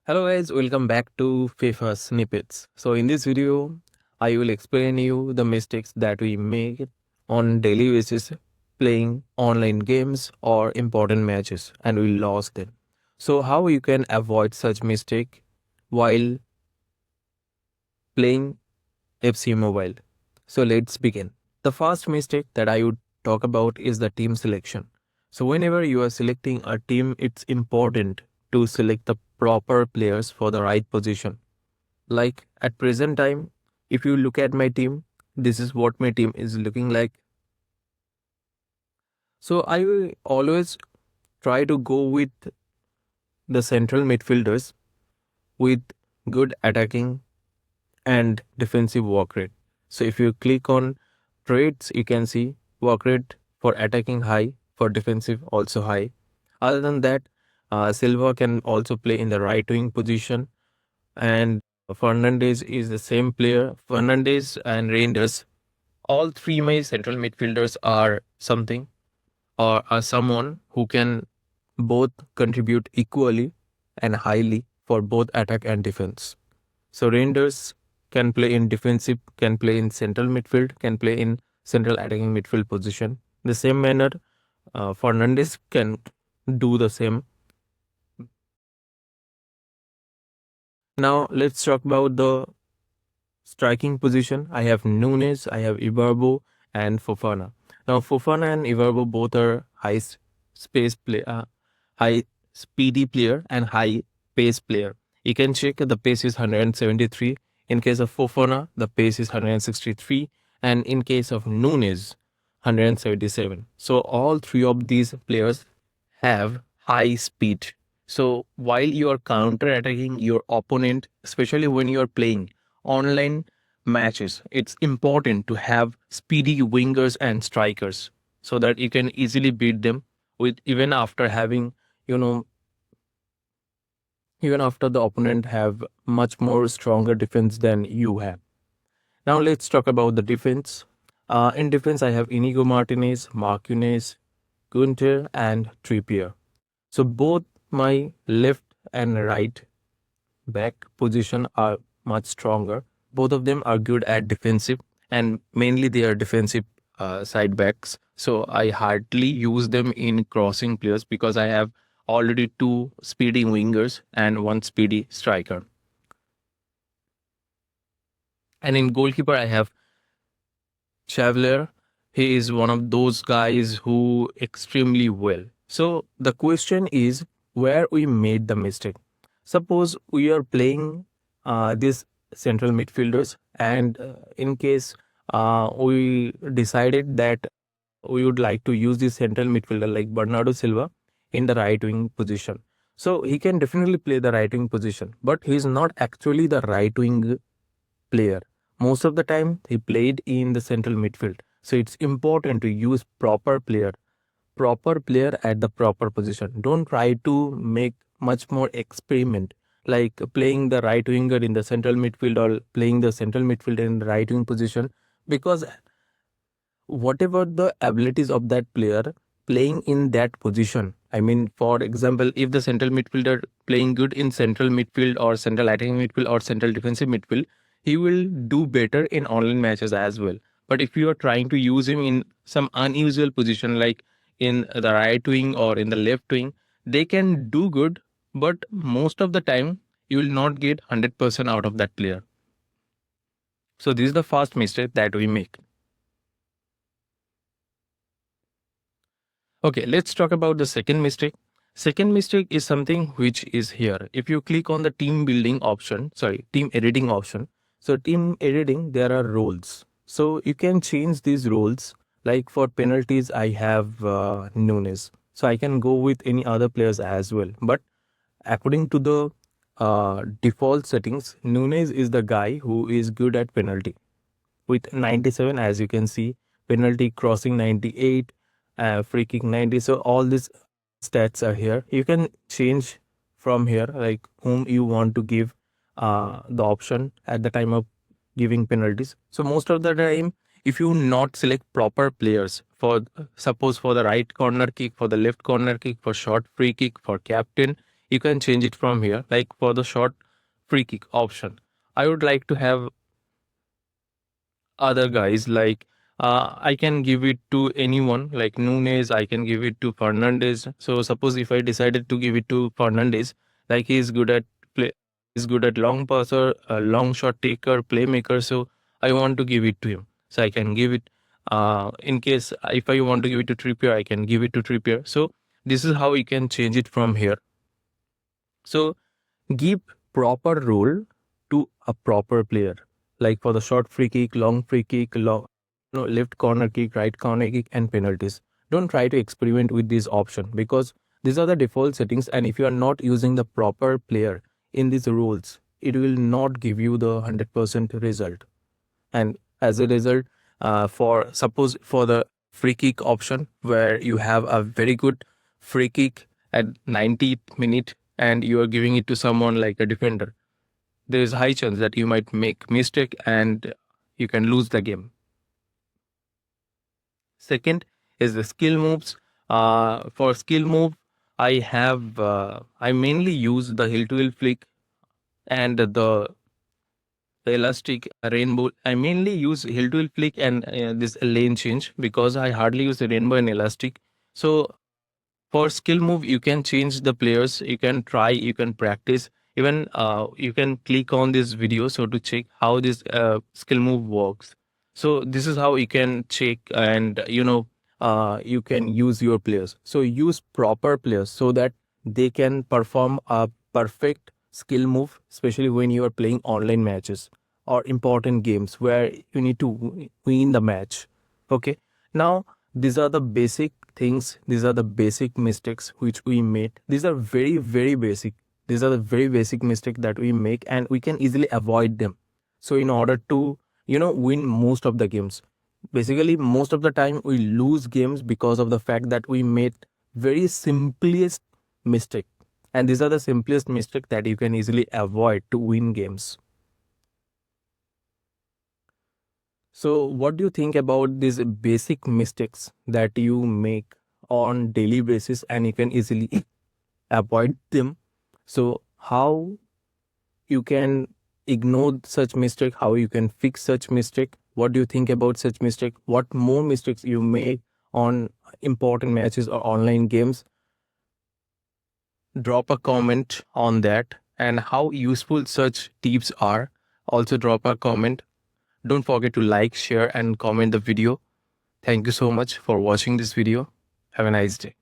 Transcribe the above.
Hello guys, welcome back to FIFA Snippets. So in this video, I will explain you the mistakes that we make on daily basis playing online games or important matches and we lost them. So how you can avoid such mistake while playing FC Mobile. So let's begin. The first mistake that I would talk about is the team selection. So whenever you are selecting a team, it's important to select the proper players for the right position. Like at present time, if you look at my team, this is what my team is looking like. So I will always try to go with the central midfielders with good attacking and defensive work rate. So if you click on traits, you can see work rate for attacking high, for defensive also high. Other than that, Silva can also play in the right wing position, and Fernandez is the same player. Fernandez and Reinders, all three my central midfielders are something or are someone who can both contribute equally and highly for both attack and defense. So Reinders can play in defensive, can play in central midfield, can play in central attacking midfield position. The same manner, Fernandez can do the same. Now let's talk about the striking position. I have Nunes, I have Ibarbo, and Fofana. Now Fofana and Ibarbo both are space play, high speedy player and high pace player. You can check the pace is 173. In case of Fofana, the pace is 163, and in case of Nunes, 177. So all three of these players have high speed. So while you are counter attacking your opponent, especially when you are playing online matches, it's important to have speedy wingers and strikers so that you can easily beat them with even after having, you know, even after the opponent have much more stronger defense than you have. Now let's talk about the defense. In defense, I have Inigo Martinez, Marquinez, Gunter, and Trippier. So both my left and right back position are much stronger. Both of them are good at defensive, and mainly they are defensive side backs. So I hardly use them in crossing players because I have already two speedy wingers and one speedy striker. And in goalkeeper, I have Chavalier. He is one of those guys who extremely well. So the question is where we made the mistake. Suppose we are playing these central midfielders, and in case we decided that we would like to use this central midfielder like Bernardo Silva in the right wing position. So he can definitely play the right wing position, but he is not actually the right wing player. Most of the time, he played in the central midfield. So it's important to use proper player at the proper position. Don't try to make much more experiment like playing the right winger in the central midfield or playing the central midfielder in the right wing position, because whatever the abilities of that player playing in that position. I mean, for example, if the central midfielder playing good in central midfield or central attacking midfield or central defensive midfield, he will do better in online matches as well. But if you are trying to use him in some unusual position like in the right wing or in the left wing, they can do good, but most of the time you will not get 100% out of that player. So this is the first mistake that we make. Okay, let's talk about the second mistake. Second mistake is something which is here. If you click on the team building option, sorry, team editing option. So team editing, there are roles. So you can change these roles. Like for penalties, I have Nunes. So I can go with any other players as well. But according to the default settings, Nunes is the guy who is good at penalty with 97, as you can see, penalty crossing 98, free kick 90. So all these stats are here. You can change from here like whom you want to give the option at the time of giving penalties. So most of the time, if you not select proper players for suppose for the right corner kick, for the left corner kick, for short free kick, for captain, you can change it from here. Like for the short free kick option, I would like to have other guys like I can give it to anyone like Nunes, I can give it to Fernandez. So suppose if I decided to give it to Fernandez, like he's good at play, he's good at long passer, long shot taker, playmaker. So I want to give it to him. So I can give it in case if I want to give it to Trippier, I can give it to Trippier. So this is how you can change it from here. So give proper role to a proper player. Like for the short free kick, long free kick, long, left corner kick, right corner kick, and penalties. Don't try to experiment with this option because these are the default settings. And if you are not using the proper player in these roles, it will not give you the 100% result. And as a result, for suppose for the free kick option where you have a very good free kick at 90th minute and you are giving it to someone like a defender, there is high chance that you might make mistake and you can lose the game. Second is the skill moves. For skill move, I mainly use the hill to hill flick and the elastic rainbow. I mainly use hill to hill flick and this lane change because I hardly use the rainbow and elastic. So for skill move, you can change the players, you can try, you can practice, even you can click on this video so to check how this skill move works. So this is how you can check and you can use your players. So use proper players so that they can perform a perfect skill move, especially when you are playing online matches or important games where you need to win the match. Okay, now these are the basic things, these are the basic mistakes which we made. These are very very basic, these are the very basic mistakes that we make and we can easily avoid them. So in order to win most of the games, basically most of the time we lose games because of the fact that we made very simplest mistake, and these are the simplest mistake that you can easily avoid to win games. So, what do you think about these basic mistakes that you make on daily basis and you can easily avoid them? So, how you can ignore such mistake? How you can fix such mistake? What do you think about such mistake? What more mistakes you make on important matches or online games? Drop a comment on that and how useful such tips are. Also, drop a comment. Don't forget to like, share, and comment the video. Thank you so much for watching this video. Have a nice day.